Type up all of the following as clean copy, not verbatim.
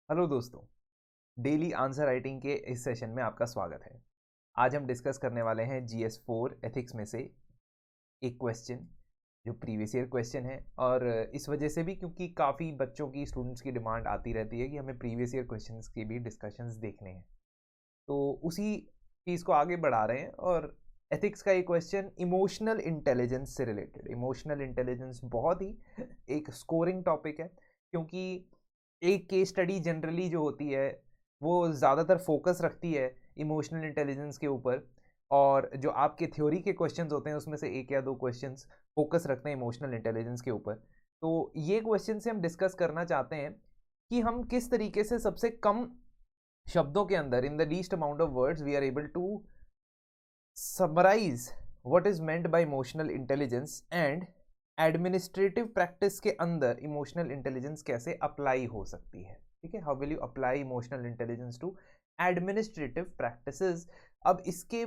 Hello दोस्तों, daily answer writing के इस सेशन में आपका स्वागत है। आज हम डिस्कस करने वाले हैं GS4 एथिक्स में से एक क्वेश्चन जो प्रीवियस ईयर क्वेश्चन है, और इस वजह से भी क्योंकि काफ़ी बच्चों की स्टूडेंट्स की डिमांड आती रहती है कि हमें प्रीवियस ईयर क्वेश्चंस की भी डिस्कशंस देखने हैं, तो उसी चीज़ को आगे बढ़ा रहे हैं। और एथिक्स का ये क्वेश्चन इमोशनल इंटेलिजेंस से रिलेटेड। इमोशनल इंटेलिजेंस बहुत ही एक स्कोरिंग टॉपिक है, क्योंकि एक केस स्टडी जनरली जो होती है वो ज़्यादातर फोकस रखती है इमोशनल इंटेलिजेंस के ऊपर, और जो आपके थ्योरी के क्वेश्चंस होते हैं उसमें से एक या दो क्वेश्चंस फोकस रखते हैं इमोशनल इंटेलिजेंस के ऊपर। तो ये क्वेश्चन से हम डिस्कस करना चाहते हैं कि हम किस तरीके से सबसे कम शब्दों के अंदर, in the least amount of words, we are able to summarise what is meant by emotional intelligence, and administrative practice के अंदर इमोशनल इंटेलिजेंस कैसे अप्लाई हो सकती है। ठीक है, how will you apply emotional intelligence to administrative practices. अब इसके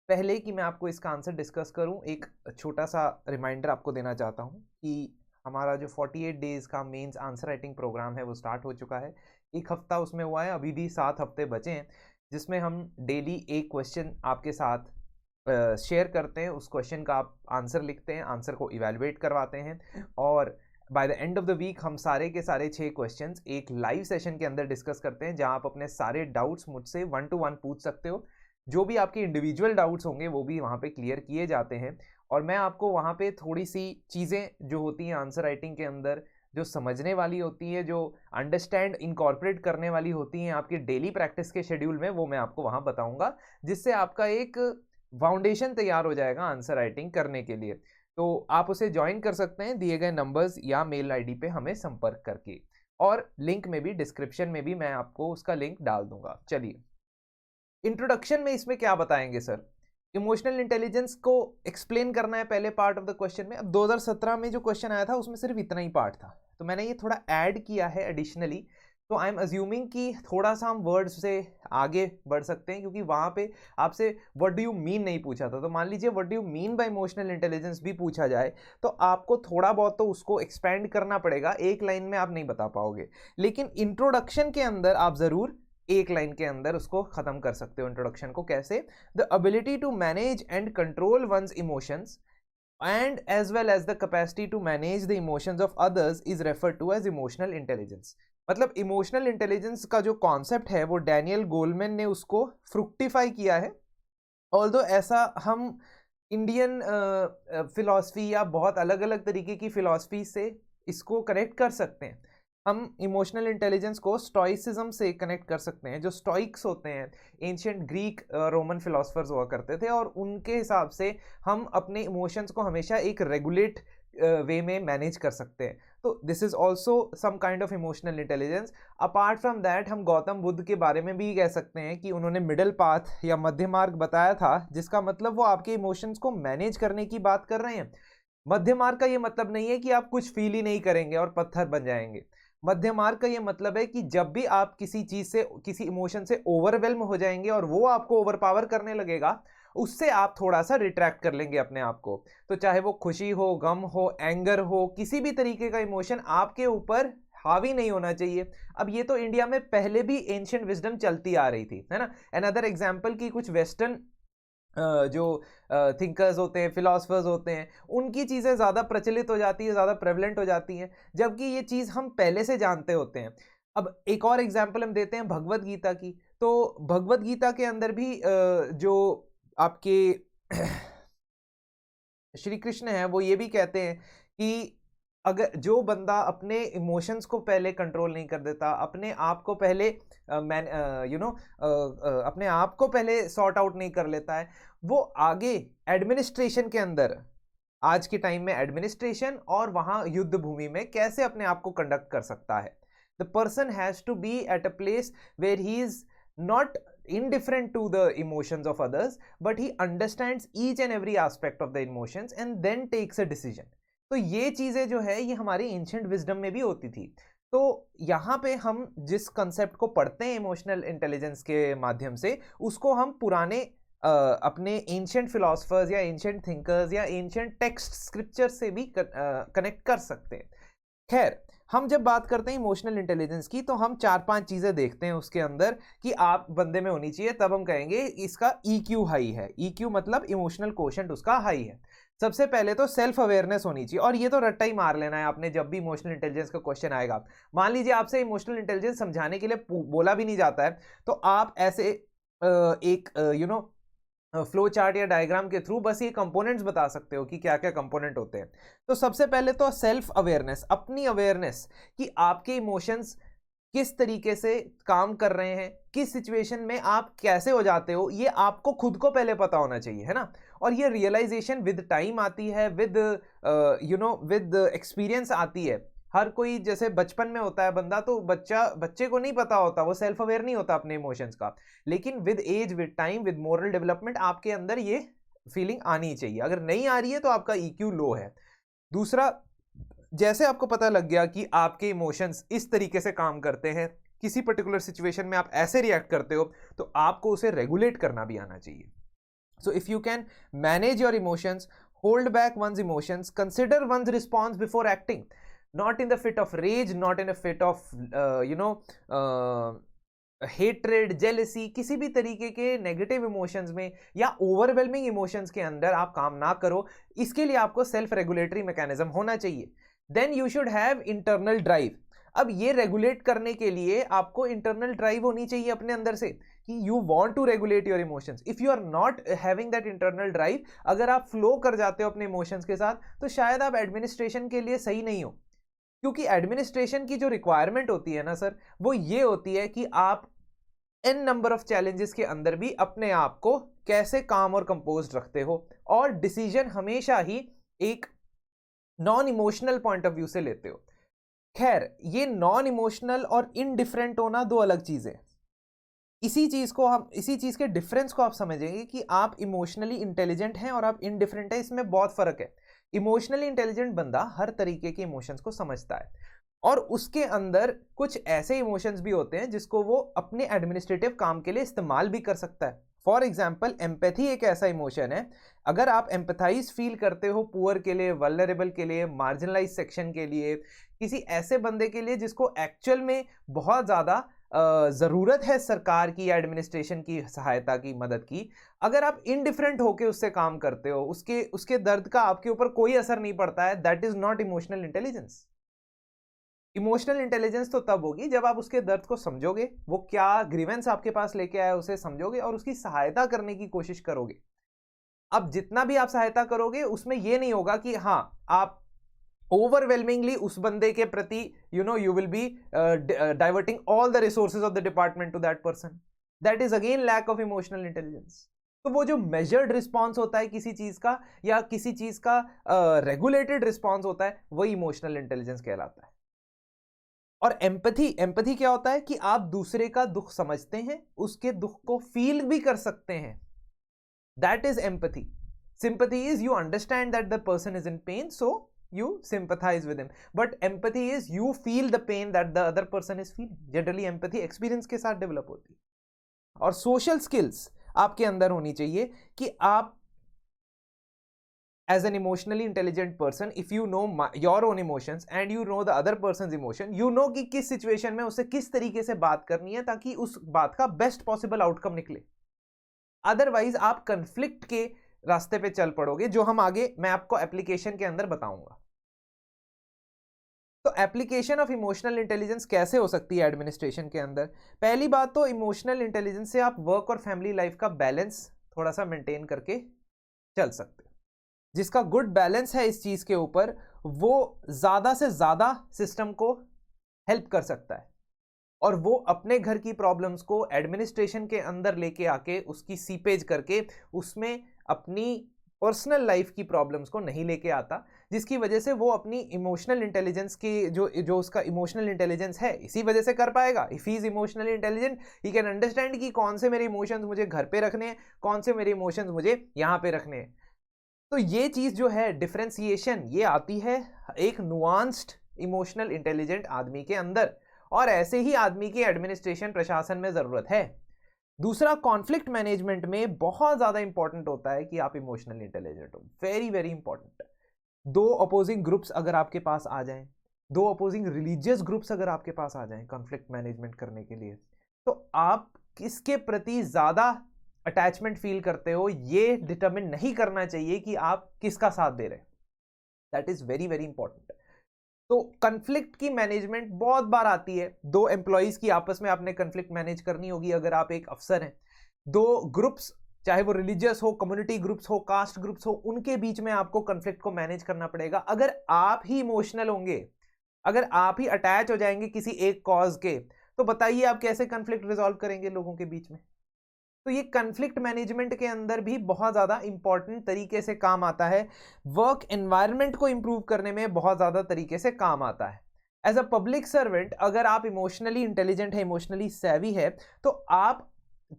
पहले कि मैं आपको इसका आंसर डिस्कस करूं, एक छोटा सा रिमाइंडर आपको देना चाहता हूं कि हमारा जो 48 डेज का मेंस आंसर राइटिंग प्रोग्राम है वो स्टार्ट हो चुका है। एक हफ्ता उसमें हुआ है, अभी भी 7 हफ्ते बचे हैं, जिसमें हम डेली एक क्वेश्चन आपके साथ शेयर करते हैं। उस क्वेश्चन का आप आंसर लिखते हैं, आंसर को इवेलुएट करवाते हैं, और by the end of the week हम सारे के सारे 6 क्वेश्चंस एक लाइव सेशन के अंदर डिस्कस करते हैं, जहां आप अपने सारे डाउट्स मुझसे 1 to 1 पूछ सकते हो। जो भी आपके इंडिविजुअल डाउट्स होंगे वो भी वहाँ पे क्लियर किए जाते हैं, और मैं आपको वहाँ पे थोड़ी सी चीज़ें जो होती हैं आंसर राइटिंग के अंदर, जो समझने वाली होती है, जो अंडरस्टैंड इनकॉर्पोरेट करने वाली होती हैं आपके डेली प्रैक्टिस के शेड्यूल में, वो मैं आपको वहाँ बताऊँगा, जिससे आपका एक फाउंडेशन तैयार हो जाएगा आंसर राइटिंग करने के लिए। तो आप उसे ज्वाइन कर सकते हैं दिए गए नंबर्स या मेल आईडी पे हमें संपर्क करके, और लिंक में भी, डिस्क्रिप्शन में भी मैं आपको उसका लिंक डाल दूंगा। चलिए, इंट्रोडक्शन में इसमें क्या बताएंगे सर? इमोशनल इंटेलिजेंस को एक्सप्लेन करना है पहले पार्ट ऑफ द क्वेश्चन में। अब 2017 में जो क्वेश्चन आया था उसमें सिर्फ इतना ही पार्ट था, तो मैंने ये थोड़ा ऐड किया है एडिशनली। तो आई एम अज्यूमिंग कि थोड़ा सा हम वर्ड्स से आगे बढ़ सकते हैं, क्योंकि वहाँ पे आपसे व्हाट डू यू मीन नहीं पूछा था। तो मान लीजिए what do you mean by emotional intelligence भी पूछा जाए, तो आपको थोड़ा बहुत तो उसको एक्सपेंड करना पड़ेगा, एक लाइन में आप नहीं बता पाओगे। लेकिन इंट्रोडक्शन के अंदर आप ज़रूर एक लाइन के अंदर उसको खत्म कर सकते हो। इंट्रोडक्शन को कैसे? The ability to manage and control one's emotions and as well as the capacity to manage the emotions of others is referred to as emotional intelligence। मतलब इमोशनल इंटेलिजेंस का जो कॉन्सेप्ट है वो डैनियल गोलमैन ने उसको fructify किया है। Although ऐसा हम इंडियन फिलॉसफी या बहुत अलग अलग तरीके की फिलॉसफी से इसको कनेक्ट कर सकते हैं। हम इमोशनल इंटेलिजेंस को स्टोइसिज्म से कनेक्ट कर सकते हैं। जो स्टोइक्स होते हैं, एंशिएंट ग्रीक रोमन फिलोसफर्स हुआ करते थे, और उनके हिसाब से हम अपने इमोशंस को हमेशा एक रेगुलेट वे में मैनेज कर सकते हैं। तो this is also some kind of emotional intelligence. Apart from that हम गौतम बुद्ध के बारे में भी कह सकते हैं कि उन्होंने मिडिल पाथ या मध्य मार्ग बताया था, जिसका मतलब वो आपके इमोशंस को मैनेज करने की बात कर रहे हैं। मध्य मार्ग का ये मतलब नहीं है कि आप कुछ फील ही नहीं करेंगे और पत्थर बन जाएंगे। मध्य मार्ग का ये मतलब है कि जब भी आप किसी चीज से, किसी इमोशन से ओवरवेल्म हो जाएंगे और वो आपको ओवरपावर करने लगेगा, उससे आप थोड़ा सा रिट्रैक्ट कर लेंगे अपने आप को। तो चाहे वो खुशी हो, गम हो, एंगर हो, किसी भी तरीके का इमोशन आपके ऊपर हावी नहीं होना चाहिए। अब ये तो इंडिया में पहले भी एंशिएंट विजडम चलती आ रही थी, है ना। अनदर एग्जांपल की कुछ वेस्टर्न जो थिंकर्स होते हैं, फिलोसफर्स होते हैं, उनकी चीज़ें ज़्यादा प्रचलित हो जाती है, ज़्यादा प्रेवलेंट हो जाती हैं, जबकि ये चीज़ हम पहले से जानते होते हैं। अब एक और एग्जांपल हम देते हैं भगवत गीता की। तो भगवत गीता के अंदर भी जो आपके श्री कृष्ण है वो ये भी कहते हैं कि अगर जो बंदा अपने इमोशंस को पहले कंट्रोल नहीं कर देता, अपने आप को पहले अपने आप को पहले सॉर्ट आउट नहीं कर लेता है, वो आगे एडमिनिस्ट्रेशन के अंदर, आज के टाइम में एडमिनिस्ट्रेशन और वहां युद्ध भूमि में कैसे अपने आप को कंडक्ट कर सकता है। The person has to be at a place where he is not indifferent to the emotions of others, but he understands each and every aspect of the emotions and then takes a decision। तो ये चीजें जो है ये हमारी ancient wisdom में भी होती थी। तो यहाँ पे हम जिस कंसेप्ट को पढ़ते हैं इमोशनल इंटेलिजेंस के माध्यम से, उसको हम पुराने अपने एंशिएंट फिलोसफर्स या एंशिएंट थिंकर्स या एंशिएंट टेक्स्ट स्क्रिप्चर से भी कनेक्ट कर सकते हैं। खैर, हम जब बात करते हैं इमोशनल इंटेलिजेंस की, तो हम 4-5 चीजें देखते हैं उसके अंदर कि आप बंदे में होनी चाहिए, तब हम कहेंगे इसका EQ हाई है। EQ मतलब इमोशनल कोशेंट उसका हाई है। सबसे पहले तो सेल्फ अवेयरनेस होनी चाहिए, और ये तो रट्टा ही मार लेना है आपने जब भी इमोशनल इंटेलिजेंस का क्वेश्चन आएगा। मान लीजिए आपसे इमोशनल इंटेलिजेंस समझाने के लिए बोला भी नहीं जाता है, तो आप ऐसे एक फ्लो चार्ट या डायग्राम के थ्रू बस ये कंपोनेंट्स बता सकते हो कि क्या क्या कंपोनेंट होते हैं। तो सबसे पहले तो सेल्फ अवेयरनेस, अपनी अवेयरनेस कि आपके इमोशंस किस तरीके से काम कर रहे हैं, किस सिचुएशन में आप कैसे हो जाते हो, ये आपको खुद को पहले पता होना चाहिए, है ना। और ये रियलाइजेशन विद टाइम आती है, विद विद एक्सपीरियंस आती है। हर कोई जैसे बचपन में होता है बंदा, तो बच्चे को नहीं पता होता, वो सेल्फ अवेयर नहीं होता अपने इमोशंस का, लेकिन with age, with time, with moral development आपके अंदर ये फीलिंग आनी चाहिए। अगर नहीं आ रही है तो आपका EQ लो है। दूसरा, जैसे आपको पता लग गया कि आपके इमोशंस इस तरीके से काम करते हैं, किसी पर्टिकुलर सिचुएशन में आप ऐसे रिएक्ट करते हो, तो आपको उसे रेगुलेट करना भी आना चाहिए। So if you can manage your emotions, hold back one's emotions, consider one's response before acting, not in the fit of rage, not in a fit of hatred, jealousy, किसी भी तरीके के नेगेटिव इमोशंस में या overwhelming emotions के अंदर आप काम ना करो। इसके लिए आपको सेल्फ रेगुलेटरी मैकेनिज्म होना चाहिए। Then you should have internal drive. अब ये रेगुलेट करने के लिए आपको इंटरनल ड्राइव होनी चाहिए अपने अंदर से कि you want to regulate your emotions. If you are not having that internal drive, अगर आप फ्लो कर जाते हो अपने इमोशंस के साथ, तो शायद आप एडमिनिस्ट्रेशन के लिए सही नहीं हो। क्योंकि एडमिनिस्ट्रेशन की जो रिक्वायरमेंट होती है ना सर, वो ये होती है कि आप n नंबर ऑफ चैलेंजेस के अंदर भी अपने आप को कैसे काम और कंपोज्ड रखते हो, और डिसीजन हमेशा ही एक non emotional point of view से लेते हो। खैर, ये नॉन इमोशनल और इनडिफरेंट होना दो अलग चीजें। इसी चीज के डिफरेंस को आप समझेंगे कि आप इमोशनली इंटेलिजेंट हैं और आप इनडिफरेंट है, इसमें बहुत फर्क है। इमोशनली इंटेलिजेंट बंदा हर तरीके के इमोशंस को समझता है, और उसके अंदर कुछ ऐसे इमोशंस भी होते हैं जिसको वो अपने एडमिनिस्ट्रेटिव काम के लिए इस्तेमाल भी कर सकता है। फॉर एग्जाम्पल, एम्पैथी एक ऐसा इमोशन है। अगर आप एम्पैथाइज फील करते हो पुअर के लिए, वल्नरेबल के लिए, मार्जिनलाइज सेक्शन के लिए, किसी ऐसे बंदे के लिए जिसको एक्चुअल में बहुत ज़्यादा ज़रूरत है सरकार की या एडमिनिस्ट्रेशन की सहायता की, मदद की, अगर आप इनडिफरेंट होकर उससे काम करते हो, उसके दर्द का आपके ऊपर कोई असर नहीं पड़ता है, that is not emotional intelligence. Emotional intelligence तो तब होगी जब आप उसके दर्द को समझोगे, वो क्या ग्रीवेंस आपके पास लेके आया उसे समझोगे और उसकी सहायता करने की कोशिश करोगे। अब जितना भी आप सहायता करोगे उसमें यह नहीं होगा कि हाँ आप ओवरवेलमिंगली उस बंदे के प्रति you will be diverting all the resources of the department to that person. That is again lack of emotional intelligence. तो वो जो मेजर्ड रिस्पॉन्स होता है किसी चीज का, या किसी चीज का रेगुलेटेड रिस्पॉन्स होता है, वही इमोशनल इंटेलिजेंस कहलाता है। और एम्पैथी क्या होता है कि आप दूसरे का दुख समझते हैं, उसके दुख को फील भी कर सकते हैं, that is empathy. Sympathy is you understand that the person is in pen, so you sympathize with him, but empathy is you feel the pain that the other person is feeling. Generally empathy experience के साथ develop होती है। और social skills आपके अंदर होनी चाहिए कि आप as an emotionally intelligent person, if you know your own emotions and you know the other person's emotion, you know कि किस situation में उसे किस तरीके से बात करनी है ताकि उस बात का best possible outcome निकले। Otherwise आप conflict के रास्ते पे चल पड़ोगे, जो हम आगे मैं आपको एप्लीकेशन के अंदर बताऊंगा। तो एप्लीकेशन ऑफ इमोशनल इंटेलिजेंस कैसे हो सकती है एडमिनिस्ट्रेशन के अंदर? पहली बात तो इमोशनल इंटेलिजेंस से आप वर्क और फैमिली लाइफ का बैलेंस थोड़ा सा मेंटेन करके चल सकते हो। जिसका गुड बैलेंस है इस चीज के ऊपर, वो ज्यादा से ज्यादा सिस्टम को हेल्प कर सकता है, और वो अपने घर की प्रॉब्लम्स को एडमिनिस्ट्रेशन के अंदर लेके आके उसकी सीपेज करके उसमें अपनी पर्सनल लाइफ की प्रॉब्लम्स को नहीं लेके आता, जिसकी वजह से वो अपनी इमोशनल इंटेलिजेंस की जो उसका इमोशनल इंटेलिजेंस है इसी वजह से कर पाएगा। If he is emotionally intelligent, he can understand कि कौन से मेरे इमोशंस मुझे घर पे रखने हैं, कौन से मेरे इमोशंस मुझे यहाँ पे रखने हैं। तो ये चीज जो है डिफरेंशिएशन, ये आती है एक नुआंस्ड इमोशनल इंटेलिजेंट आदमी के अंदर, और ऐसे ही आदमी की एडमिनिस्ट्रेशन प्रशासन में जरूरत है। दूसरा, कॉन्फ्लिक्ट मैनेजमेंट में बहुत ज्यादा इंपॉर्टेंट होता है कि आप इमोशनली इंटेलिजेंट हो, वेरी वेरी इंपॉर्टेंट। दो अपोजिंग ग्रुप्स अगर आपके पास आ जाएं, दो अपोजिंग रिलीजियस ग्रुप्स अगर आपके पास आ जाएं कॉन्फ्लिक्ट मैनेजमेंट करने के लिए, तो आप किसके प्रति ज्यादा अटैचमेंट फील करते हो ये डिटरमिन नहीं करना चाहिए कि आप किसका साथ दे रहे हैं। That is very very important. तो कन्फ्लिक्ट की मैनेजमेंट बहुत बार आती है, दो एम्प्लॉइज की आपस में आपने कन्फ्लिक्ट मैनेज करनी होगी। अगर आप एक अफसर हैं, दो ग्रुप्स, चाहे वो रिलीजियस हो, कम्युनिटी ग्रुप्स हो, कास्ट ग्रुप्स हो, उनके बीच में आपको कन्फ्लिक्ट को मैनेज करना पड़ेगा। अगर आप ही इमोशनल होंगे, अगर आप ही अटैच हो जाएंगे किसी एक कॉज के, तो बताइए आप कैसे कन्फ्लिक्ट रिजॉल्व करेंगे लोगों के बीच में। तो ये कन्फ्लिक्ट मैनेजमेंट के अंदर भी बहुत ज़्यादा इंपॉर्टेंट तरीके से काम आता है, वर्क एनवायरनमेंट को इंप्रूव करने में बहुत ज़्यादा तरीके से काम आता है। एज अ पब्लिक सर्वेंट अगर आप इमोशनली इंटेलिजेंट है, इमोशनली सेवी है, तो आप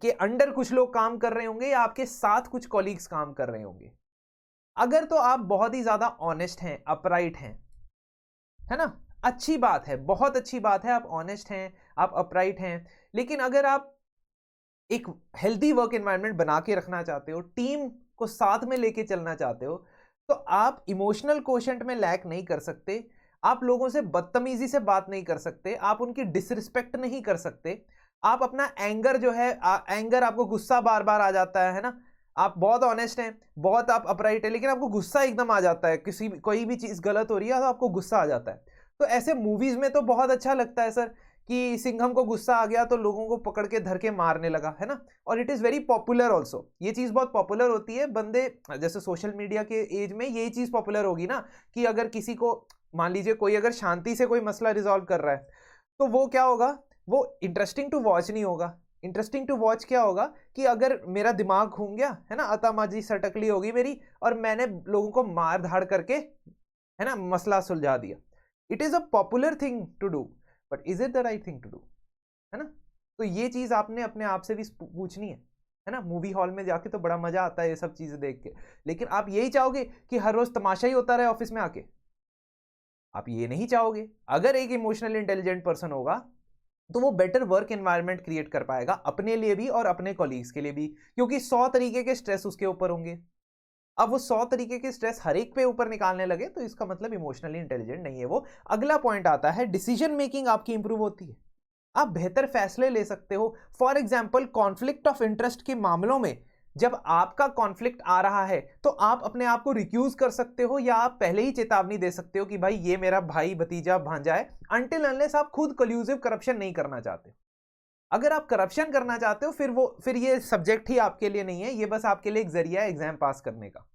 के अंडर कुछ लोग काम कर रहे होंगे या आपके साथ कुछ कॉलीग्स काम कर रहे होंगे। अगर तो आप बहुत ही ज़्यादा ऑनेस्ट हैं, अपराइट हैं, है ना, अच्छी बात है, बहुत अच्छी बात है, आप ऑनेस्ट हैं, आप अपराइट हैं। लेकिन अगर आप एक हेल्दी वर्क एनवायरनमेंट बना के रखना चाहते हो, टीम को साथ में लेके चलना चाहते हो, तो आप इमोशनल कोशेंट में लैक नहीं कर सकते, आप लोगों से बदतमीजी से बात नहीं कर सकते, आप उनकी डिसरिस्पेक्ट नहीं कर सकते, आप अपना एंगर जो है, एंगर आपको गुस्सा बार बार आ जाता है ना, आप बहुत ऑनेस्ट हैं, बहुत आप अपराइट है, लेकिन आपको गुस्सा एकदम आ जाता है, कोई भी चीज़ गलत हो रही है तो आपको गुस्सा आ जाता है। तो ऐसे मूवीज़ में तो बहुत अच्छा लगता है सर कि सिंघम को गुस्सा आ गया तो लोगों को पकड़ के धर के मारने लगा, है ना, और it is very popular also. ये चीज़ बहुत पॉपुलर होती है, बंदे जैसे सोशल मीडिया के एज में यही चीज़ पॉपुलर होगी ना, कि अगर किसी को, मान लीजिए कोई अगर शांति से कोई मसला रिजॉल्व कर रहा है, तो वो क्या होगा, वो इंटरेस्टिंग टू वॉच नहीं होगा। इंटरेस्टिंग टू वॉच क्या होगा कि अगर मेरा दिमाग घूम गया, है ना, अतामाजी सटकली होगी मेरी, और मैंने लोगों को मार धाड़ करके, है ना, मसला सुलझा दिया। It is a popular thing to do, but is it the right thing to do, है ना। तो ये चीज़ आपने अपने आप से भी पूछनी है ना। मूवी हॉल में जाके तो बड़ा मजा आता है ये सब चीज़ें देख के, लेकिन आप यही चाहोगे कि हर रोज तमाशा ही होता रहे ऑफिस में आके? आप ये नहीं चाहोगे। अगर एक इमोशनल इंटेलिजेंट पर्सन होगा तो वो बेटर वर्क एनवायरनमेंट क्रिएट कर पाएगा अपने लिए भी और अपने कॉलीग्स के लिए भी, क्योंकि 100 तरीके के स्ट्रेस उसके ऊपर होंगे। अब वो 100 तरीके के स्ट्रेस हर एक पे ऊपर निकालने लगे तो इसका मतलब इमोशनली इंटेलिजेंट नहीं है वो। अगला पॉइंट आता है, डिसीजन मेकिंग आपकी इंप्रूव होती है, आप बेहतर फैसले ले सकते हो। For example, conflict of interest के मामलों में जब आपका कॉन्फ्लिक्ट आ रहा है तो आप अपने आप को रिक्यूज कर सकते हो, या आप पहले ही चेतावनी दे सकते हो कि भाई ये मेरा भाई भतीजा भांजा है, अनटिल अनलेस आप खुद कोल्यूसिव करप्शन नहीं करना चाहते। अगर आप करप्शन करना चाहते हो फिर ये सब्जेक्ट ही आपके लिए नहीं है, ये बस आपके लिए एक जरिया है एग्जाम पास करने का।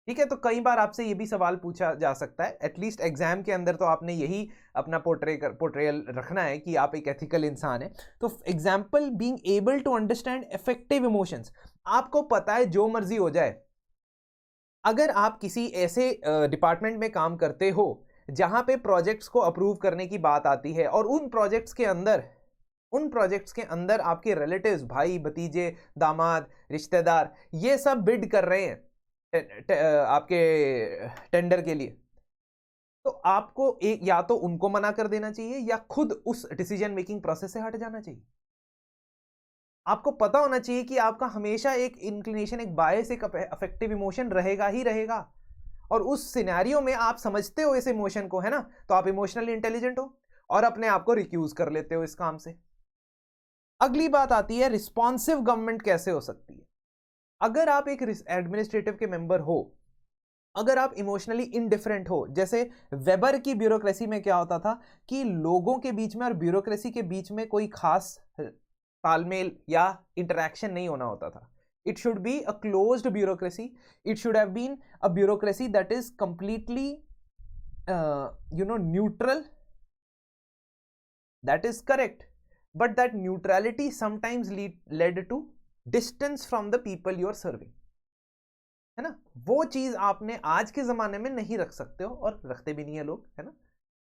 ठीक है, तो कई बार आपसे ये भी सवाल पूछा जा सकता है, एटलीस्ट एग्जाम के अंदर तो आपने यही अपना पोर्ट्रेयल रखना है कि आप एक एथिकल इंसान है। तो example, being able to understand effective emotions. आपको पता है जो मर्जी हो जाए, अगर आप किसी ऐसे डिपार्टमेंट में काम करते हो जहां पे प्रोजेक्ट्स को अप्रूव करने की बात आती है, और उन प्रोजेक्ट्स के अंदर आपके रिलेटिव्स, भाई भतीजे, दामाद, रिश्तेदार, ये सब बिड कर रहे हैं आपके टेंडर के लिए, तो आपको एक, या तो उनको मना कर देना चाहिए या खुद उस डिसीजन मेकिंग प्रोसेस से हट जाना चाहिए। आपको पता होना चाहिए कि आपका हमेशा एक इंक्लिनेशन, एक बायस, एक अफेक्टिव इमोशन रहेगा ही रहेगा, और उस सिनेरियो में आप समझते हो इस इमोशन को, है ना, तो आप इमोशनली इंटेलिजेंट हो और अपने आप को रिक्यूज कर लेते हो इस काम से। अगली बात आती है, रिस्पॉन्सिव गवर्नमेंट कैसे हो सकती है। अगर आप एक एडमिनिस्ट्रेटिव के मेंबर हो, अगर आप इमोशनली इनडिफरेंट हो, जैसे वेबर की ब्यूरोक्रेसी में क्या होता था कि लोगों के बीच में और ब्यूरोक्रेसी के बीच में कोई खास तालमेल या इंटरेक्शन नहीं होना होता था। It should be a closed bureaucracy, it should have been a bureaucracy that is completely neutral, that is correct, but that neutrality sometimes led to distance from the people you are serving, है ना। वो चीज आपने आज के जमाने में नहीं रख सकते हो, और रखते भी नहीं है लोग, है ना।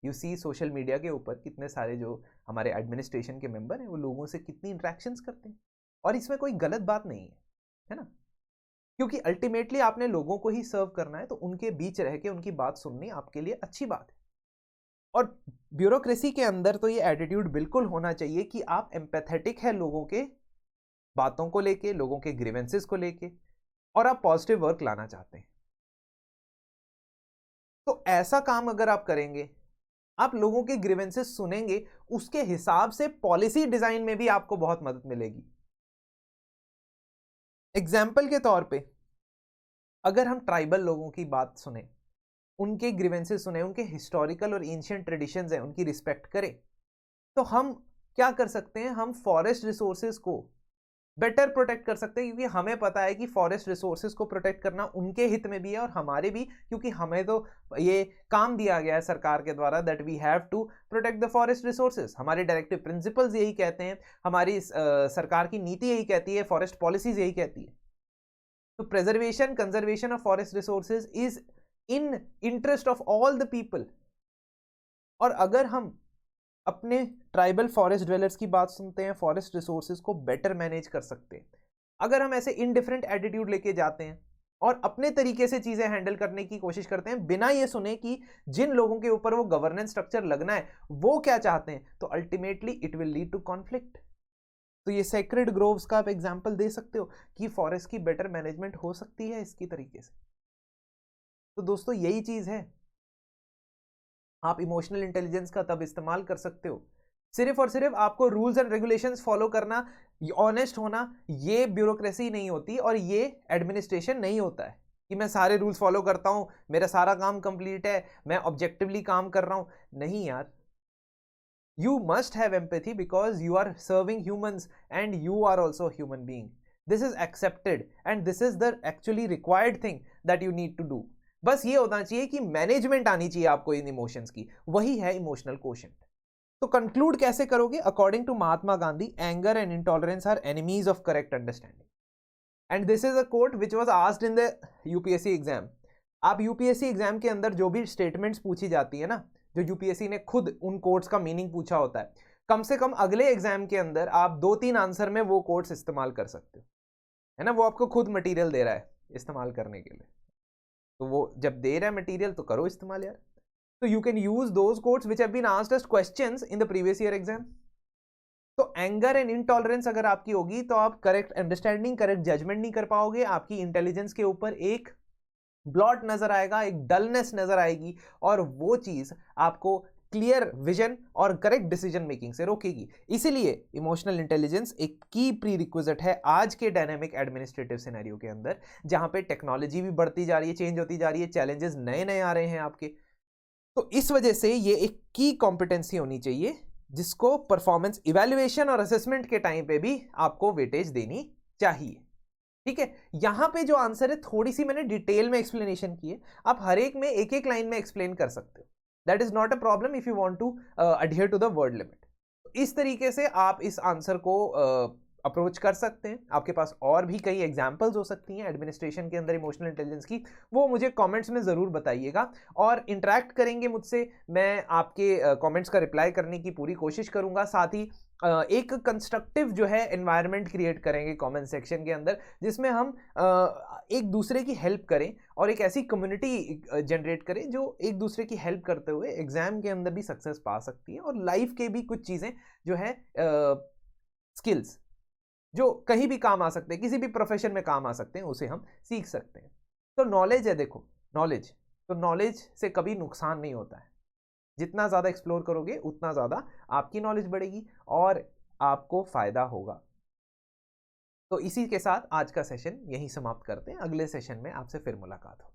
यू सी सोशल मीडिया के ऊपर कितने सारे जो हमारे एडमिनिस्ट्रेशन के मेंबर हैं वो लोगों से कितनी इंट्रैक्शंस करते हैं, और इसमें कोई गलत बात नहीं है ना, क्योंकि अल्टीमेटली आपने लोगों को ही सर्व करना है, तो उनके बीच रह के उनकी बात सुननी आपके लिए अच्छी बात है। और ब्यूरोक्रेसी के अंदर तो ये एटीट्यूड बिल्कुल होना चाहिए कि आप एम्पैथेटिक है लोगों के बातों को लेके, लोगों के ग्रीवेंसेस को लेके, और आप पॉजिटिव वर्क लाना चाहते हैं। तो ऐसा काम अगर आप करेंगे आप लोगों के ग्रीवेंसेस सुनेंगे, उसके हिसाब से पॉलिसी डिजाइन में भी आपको बहुत मदद मिलेगी। एग्जाम्पल के तौर पे अगर हम ट्राइबल लोगों की बात सुने, उनके ग्रीवेंसेस सुने, उनके हिस्टोरिकल और एंशिएंट ट्रेडिशंस हैं, उनकी रिस्पेक्ट करें, तो हम क्या कर सकते हैं, हम फॉरेस्ट रिसोर्सेज को बेटर प्रोटेक्ट कर सकते हैं, क्योंकि हमें पता है कि फॉरेस्ट रिसोर्सेज को प्रोटेक्ट करना उनके हित में भी है और हमारे भी, क्योंकि हमें तो ये काम दिया गया है सरकार के द्वारा that we have to protect the forest resources. हमारे डायरेक्टिव प्रिंसिपल्स यही कहते हैं, हमारी सरकार की नीति यही कहती है, फॉरेस्ट पॉलिसीज यही कहती है। तो preservation conservation of forest resources is in interest of all the people. और अगर हम अपने ट्राइबल फॉरेस्ट ड्वेलर्स की बात सुनते हैं, फॉरेस्ट रिसोर्सेज को बेटर मैनेज कर सकते हैं। अगर हम ऐसे इनडिफरेंट एटीट्यूड लेके जाते हैं और अपने तरीके से चीजें हैंडल करने की कोशिश करते हैं, बिना ये सुने कि जिन लोगों के ऊपर वो गवर्नेंस स्ट्रक्चर लगना है वो क्या चाहते हैं, तो ultimately it will lead to conflict. तो ये सेक्रेड ग्रोव्स का आप एग्जाम्पल दे सकते हो कि फॉरेस्ट की बेटर मैनेजमेंट हो सकती है इसकी तरीके से। तो दोस्तों यही चीज है, आप इमोशनल इंटेलिजेंस का तब इस्तेमाल कर सकते हो सिर्फ और सिर्फ आपको रूल्स एंड रेगुलेशंस फॉलो करना, ऑनेस्ट होना, ये ब्यूरोक्रेसी नहीं होती और ये एडमिनिस्ट्रेशन नहीं होता है कि मैं सारे रूल्स फॉलो करता हूं, मेरा सारा काम कंप्लीट है, मैं ऑब्जेक्टिवली काम कर रहा हूं। नहीं यार, you must have empathy because you are serving humans and you are also human being. This is accepted and this is the actually required thing that you need to do. बस ये होना चाहिए कि मैनेजमेंट आनी चाहिए आपको इन emotions की, वही है इमोशनल कोशेंट। तो कंक्लूड कैसे करोगे? According to Mahatma Gandhi, anger and intolerance are enemies of correct understanding. And this is a quote which was asked in the UPSC exam. आप यूपीएससी एग्जाम के अंदर जो भी स्टेटमेंट्स पूछी जाती है ना, जो यूपीएससी ने खुद उन कोट्स का मीनिंग पूछा होता है, कम से कम अगले एग्जाम के अंदर आप 2-3 आंसर में वो कोट्स इस्तेमाल कर सकते हो, है ना। वो आपको खुद मटेरियल दे रहा है इस्तेमाल करने के लिए, तो वो जब दे रहा है मटेरियल तो करो इस्तेमाल यार। तो you can use those quotes which have been asked as questions in the previous year exam. तो एंगर एंड इंटॉलरेंस अगर आपकी होगी तो आप करेक्ट अंडरस्टैंडिंग, करेक्ट जजमेंट नहीं कर पाओगे, आपकी इंटेलिजेंस के ऊपर एक ब्लॉट नजर आएगा, एक डलनेस नजर आएगी, और वो चीज आपको क्लियर विजन और करेक्ट डिसीजन मेकिंग से रोकेगी। इसीलिए इमोशनल इंटेलिजेंस एक की प्री रिक्विजिट है आज के डायनेमिक एडमिनिस्ट्रेटिव सिनेरियो के अंदर, जहां पे टेक्नोलॉजी भी बढ़ती जा रही है, चेंज होती जा रही है, चैलेंजेस नए नए आ रहे हैं आपके। तो इस वजह से ये एक की कॉम्पिटेंसी होनी चाहिए जिसको परफॉर्मेंस इवैल्यूएशन और असेसमेंट के टाइम पे भी आपको वेटेज देनी चाहिए। ठीक है, यहां पे जो आंसर है थोड़ी सी मैंने डिटेल में एक्सप्लेनेशन की है, आप हर एक में एक एक लाइन में एक्सप्लेन कर सकते हो। That is not a problem if you want to adhere to the word limit. इस तरीके से आप इस आंसर को अप्रोच कर सकते हैं। आपके पास और भी कई एग्जांपल्स हो सकती हैं एडमिनिस्ट्रेशन के अंदर इमोशनल इंटेलिजेंस की, वो मुझे कमेंट्स में ज़रूर बताइएगा और इंटरेक्ट करेंगे मुझसे। मैं आपके कमेंट्स का रिप्लाई करने की पूरी कोशिश करूंगा, साथ ही एक कंस्ट्रक्टिव जो है एनवायरनमेंट क्रिएट करेंगे कमेंट सेक्शन के अंदर, जिसमें हम एक दूसरे की हेल्प करें और एक ऐसी कम्युनिटी जनरेट करें जो एक दूसरे की हेल्प करते हुए एग्जाम के अंदर भी सक्सेस पा सकती है, और लाइफ के भी कुछ चीज़ें जो है स्किल्स जो कहीं भी काम आ सकते हैं, किसी भी प्रोफेशन में काम आ सकते हैं, उसे हम सीख सकते हैं। तो नॉलेज है, देखो नॉलेज, तो नॉलेज से कभी नुकसान नहीं होता है। जितना ज़्यादा एक्सप्लोर करोगे उतना ज़्यादा आपकी नॉलेज बढ़ेगी और आपको फ़ायदा होगा। तो इसी के साथ आज का सेशन यहीं समाप्त करते हैं, अगले सेशन में आपसे फिर मुलाकात हो।